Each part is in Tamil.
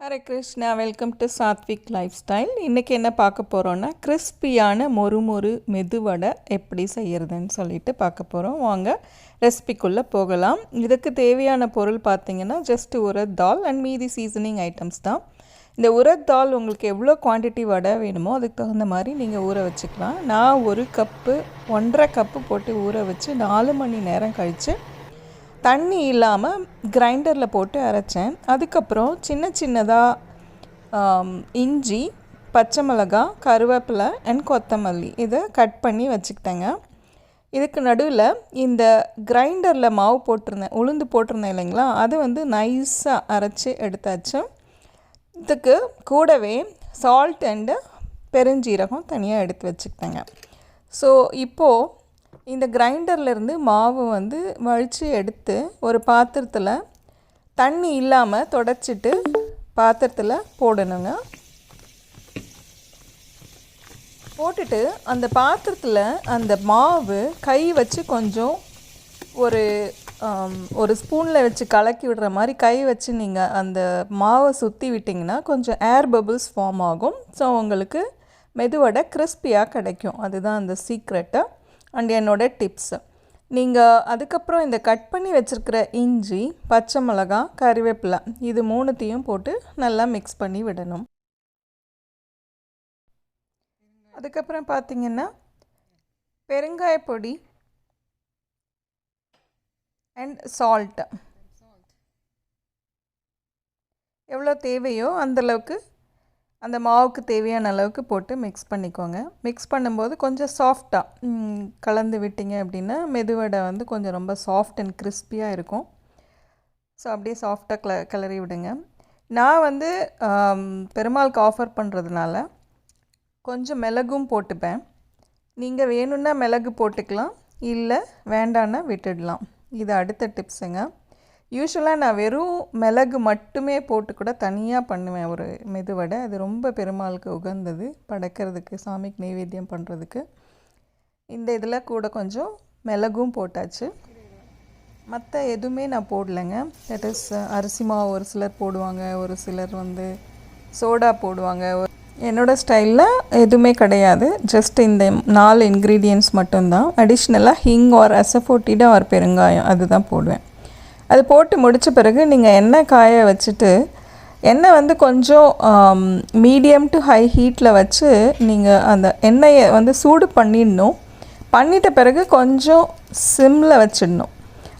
Hare Krishna, welcome to Satwik life style. இன்றைக்கி என்ன பார்க்க போகிறோன்னா, கிறிஸ்பியான மொறு மெதுவடை எப்படி செய்கிறதுன்னு சொல்லிட்டு பார்க்க போகிறோம். வாங்க ரெசிபிக்குள்ளே போகலாம். இதுக்கு தேவையான பொருள் பார்த்திங்கன்னா ஜஸ்ட் உரத் தால் அண்ட் மீதி சீசனிங் ஐட்டம்ஸ் தான். இந்த உரத் தால் உங்களுக்கு எவ்வளோ குவான்டிட்டி வடை வேணுமோ அதுக்கு தகுந்த மாதிரி நீங்கள் ஊற வச்சுக்கலாம். நான் 1.5 கப்பு போட்டு ஊற வச்சு 4 மணி நேரம் கழித்து தண்ணி இல்லாமல் கிரைண்டரில் போட்டு அரைச்சேன். அதுக்கப்புறம் சின்னதாக இஞ்சி, பச்சை மிளகாய், கருவேப்பிலை அண்ட் கொத்தமல்லி இதை கட் பண்ணி வச்சுக்கிட்டேங்க. இதுக்கு நடுவில் இந்த கிரைண்டரில் மாவு போட்டிருந்தேன், உளுந்து போட்டிருந்தேன் இல்லைங்களா, அது நைஸாக அரைச்சி எடுத்தாச்சு. இதுக்கு கூடவே சால்ட் அண்டு பெருஞ்சீரகம் தனியாக எடுத்து வச்சுக்கிட்டேங்க. ஸோ இப்போது இந்த கிரைண்டர்லேருந்து மாவு வழித்து எடுத்து ஒரு பாத்திரத்தில் தண்ணி இல்லாமல் தொடச்சிட்டு பாத்திரத்தில் போடணுங்க. போட்டுட்டு அந்த பாத்திரத்தில் அந்த மாவு கை வச்சு கொஞ்சம் ஒரு ஸ்பூனில் வச்சு கலக்கி விடுற மாதிரி கை வச்சு நீங்கள் அந்த மாவை சுற்றி விட்டிங்கன்னா கொஞ்சம் ஏர் பபிள்ஸ் ஃபார்ம் ஆகும். ஸோ உங்களுக்கு மெதுவடை கிறிஸ்பியாக கிடைக்கும். அதுதான் அந்த சீக்ரெட்டு அண்ட் என்னோட டிப்ஸு. நீங்கள் அதுக்கப்புறம் இந்த கட் பண்ணி வச்சுருக்கிற இஞ்சி, பச்சை மிளகாய், கறிவேப்பிலை இது 3த்தையும் போட்டு நல்லா மிக்ஸ் பண்ணி விடணும். அதுக்கப்புறம் பார்த்திங்கன்னா பெருங்காயப்பொடி அண்ட் சால்ட்டு எவ்வளோ தேவையோ அந்தளவுக்கு அந்த மாவுக்கு தேவையான அளவுக்கு போட்டு மிக்ஸ் பண்ணிக்கோங்க. மிக்ஸ் பண்ணும்போது கொஞ்சம் சாஃப்டாக கலந்து விட்டிங்க அப்படின்னா மெதுவடை கொஞ்சம் ரொம்ப சாஃப்ட் அண்ட் கிறிஸ்பியாக இருக்கும். ஸோ அப்படியே சாஃப்டாக கிளறி விடுங்க. நான் பெருமாளுக்கு ஆஃபர் பண்ணுறதுனால கொஞ்சம் மிளகும் போட்டுப்பேன். நீங்கள் வேணும்னா மிளகு போட்டுக்கலாம், இல்லை வேண்டான்னா விட்டுடலாம். இது அடுத்த டிப்ஸுங்க. யூஸ்வலாக நான் வெறும் மிளகு மட்டுமே போட்டு கூட தனியாக பண்ணுவேன் ஒரு மெதுவடை. அது ரொம்ப பெருமாளுக்கு உகந்தது, படைக்கிறதுக்கு, சாமிக்கு நைவேத்தியம் பண்ணுறதுக்கு. இந்த இதில் கூட கொஞ்சம் மிளகும் போட்டாச்சு. மற்ற எதுவுமே நான் போடலைங்க. தட் இஸ் அரிசி மாவு ஒரு சிலர் போடுவாங்க, ஒரு சிலர் சோடா போடுவாங்க. என்னோடய ஸ்டைலில் எதுவுமே கிடையாது. ஜஸ்ட் இந்த 4 இன்க்ரீடியன்ட்ஸ் மட்டும்தான். அடிஷ்னலாக ஹிங் ஆர் அசஃபோட்டிடா ஆர் பெருங்காயம் அதுதான் போடுவேன். அது போட்டு முடித்த பிறகு நீங்கள் எண்ணெய் காய வச்சுட்டு எண்ணெய் கொஞ்சம் மீடியம் டு ஹை ஹீட்டில் வச்சு நீங்கள் அந்த எண்ணெயை சூடு பண்ணிடணும். பண்ணிட்ட பிறகு கொஞ்சம் சிம்மில் வச்சிடணும்.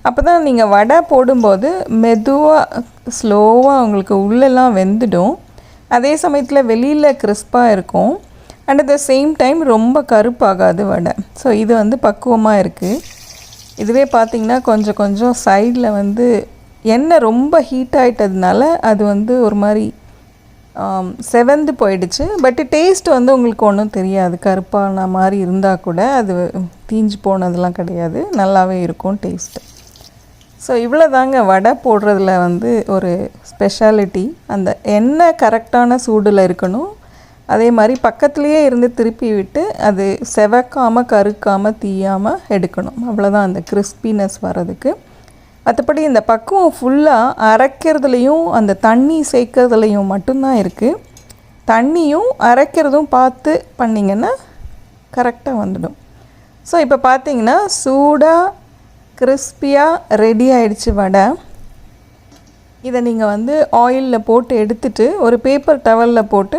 அப்போ தான் நீங்கள் வடை போடும்போது மெதுவாக ஸ்லோவாக உங்களுக்கு உள்ளெல்லாம் வெந்துடும். அதே சமயத்தில் வெளியில் கிறிஸ்பாக இருக்கும். And at the same time ரொம்ப கருப்பாகாது வடை. ஸோ இது பக்குவமாக இருக்குது. இதுவே பார்த்திங்கன்னா கொஞ்சம் சைடில் எண்ணெய் ரொம்ப ஹீட் ஆகிட்டதுனால அது ஒரு மாதிரி செவந்து போயிடுச்சு. பட் டேஸ்ட் உங்களுக்கு ஒன்றும் தெரியாது. கருப்பான மாதிரி இருந்தால் கூட அது தீஞ்சு போனதெல்லாம் கிடையாது, நல்லாவே இருக்கும் டேஸ்ட்டு. ஸோ இவ்வளோ தாங்க வடை போடுறதுல ஒரு ஸ்பெஷாலிட்டி. அந்த எண்ணெய் கரெக்டான சூடில் இருக்கணும். அதே மாதிரி பக்கத்துலேயே இருந்து திருப்பி விட்டு அது செவக்காமல் கருக்காமல் தீயாமல் எடுக்கணும். அவ்வளோதான் அந்த கிறிஸ்பினஸ் வர்றதுக்கு. மற்றபடி இந்த பக்குவம் ஃபுல்லாக அரைக்கிறதுலையும் அந்த தண்ணி சேர்க்கறதுலையும் மட்டும்தான் இருக்குது. தண்ணியும் அரைக்கிறதும் பார்த்து பண்ணிங்கன்னா கரெக்டாக வந்துடும். ஸோ இப்போ பார்த்திங்கன்னா சூடாக கிறிஸ்பியாக ரெடி ஆகிடுச்சு வடை. இதை நீங்கள் ஆயிலில் போட்டு எடுத்துட்டு ஒரு பேப்பர் டவலில் போட்டு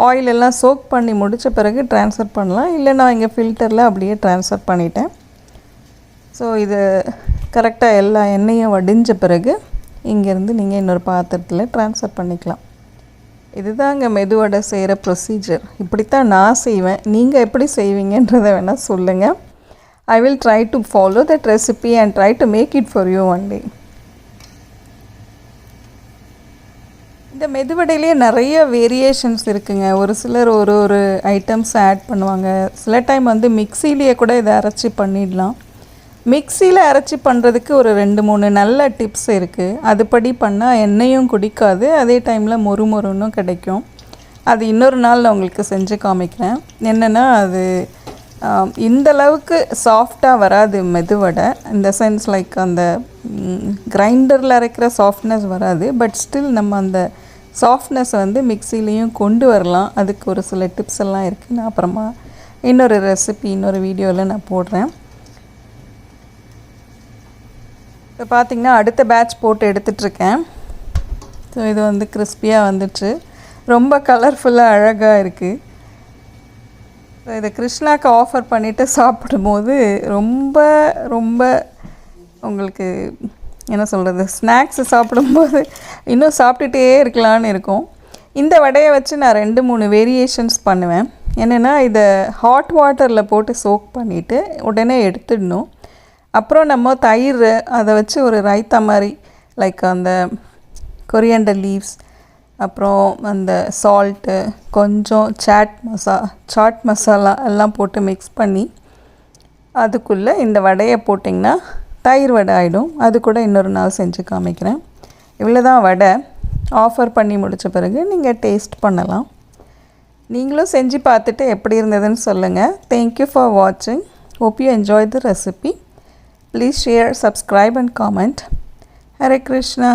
ஆயிலெல்லாம் சோக் பண்ணி முடித்த பிறகு ட்ரான்ஸ்ஃபர் பண்ணலாம். இல்லை நான் இங்கே ஃபில்டரில் அப்படியே ட்ரான்ஸ்ஃபர் பண்ணிட்டேன். ஸோ இது கரெக்டாக எல்லா எண்ணெயும் வடிஞ்ச பிறகு இங்கேருந்து நீங்கள் இன்னொரு பாத்திரத்தில் ட்ரான்ஸ்ஃபர் பண்ணிக்கலாம். இதுதாங்க மெதுவடை செய்கிற ப்ரொசீஜர். இப்படித்தான் நான் செய்வேன். நீங்கள் எப்படி செய்வீங்கன்றதை வேணால் சொல்லுங்கள். I will try to follow that recipe and try to make it for you one day. இந்த மெதுவடையிலே நிறைய வேரியேஷன்ஸ் இருக்குங்க. ஒரு சிலர் ஒரு ஐட்டம்ஸ் ஆட் பண்ணுவாங்க. சில டைம் மிக்சிலேயே கூட இதை அரைச்சி பண்ணிடலாம். மிக்சியில் அரைச்சி பண்ணுறதுக்கு ஒரு 2-3 நல்ல டிப்ஸ் இருக்குது. அதுபடி பண்ணால் எண்ணெயும் குடிக்காது, அதே டைமில் மொறுன்னும் கிடைக்கும். அது இன்னொரு நாள் நான் உங்களுக்கு செஞ்சு காமிக்கிறேன். என்னென்னா அது இந்தளவுக்கு சாஃப்டாக வராது மெதுவடை. இந்த சென்ஸ் லைக் அந்த கிரைண்டரில் அரைக்கிற சாஃப்ட்னஸ் வராது. பட் ஸ்டில் நம்ம அந்த சாஃப்ட்னஸ் வந்து மிக்சிலையும் கொண்டு வரலாம். அதுக்கு ஒரு சில டிப்ஸ் எல்லாம் இருக்குது. நான் அப்புறமா இன்னொரு ரெசிபி இன்னொரு வீடியோவில் நான் போடுறேன். இப்போ பார்த்திங்கன்னா அடுத்த பேட்ச் போட்டு எடுத்துகிட்ருக்கேன். ஸோ இது வந்து கிறிஸ்பியாக வந்துட்டு ரொம்ப கலர்ஃபுல்லாக அழகாக இருக்குது. ஸோ இதை கிருஷ்ணாவுக்கு ஆஃபர் பண்ணிவிட்டு சாப்பிடும்போது ரொம்ப ரொம்ப உங்களுக்கு என்ன சொல்கிறது, ஸ்நாக்ஸு சாப்பிடும்போது இன்னும் சாப்பிட்டுட்டே இருக்கலான்னு இருக்கும். இந்த வடையை வச்சு நான் 2-3 வேரியேஷன்ஸ் பண்ணுவேன். என்னென்னா இதை ஹாட் வாட்டரில் போட்டு சோக் பண்ணிவிட்டு உடனே எடுத்துடணும். அப்புறம் நம்ம தயிர் அதை வச்சு ஒரு ரைத்தா மாதிரி லைக் அந்த கொரியண்டர் லீவ்ஸ், அப்புறம் அந்த சால்ட்டு, கொஞ்சம் சாட் மசாலா எல்லாம் போட்டு மிக்ஸ் பண்ணி அதுக்குள்ளே இந்த வடையை போட்டிங்கன்னா தயிர் வடை ஆகிடும். அது கூட இன்னொரு நாள் செஞ்சு காமிக்கிறேன். இவ்வளோ தான் வடை. ஆஃபர் பண்ணி முடித்த பிறகு நீங்கள் டேஸ்ட் பண்ணலாம். நீங்களும் செஞ்சு பார்த்துட்டு எப்படி இருந்ததுன்னு சொல்லுங்கள். தேங்க்யூ ஃபார் வாட்சிங். Hope you enjoy the recipe. Please share, subscribe and comment. Hare Krishna.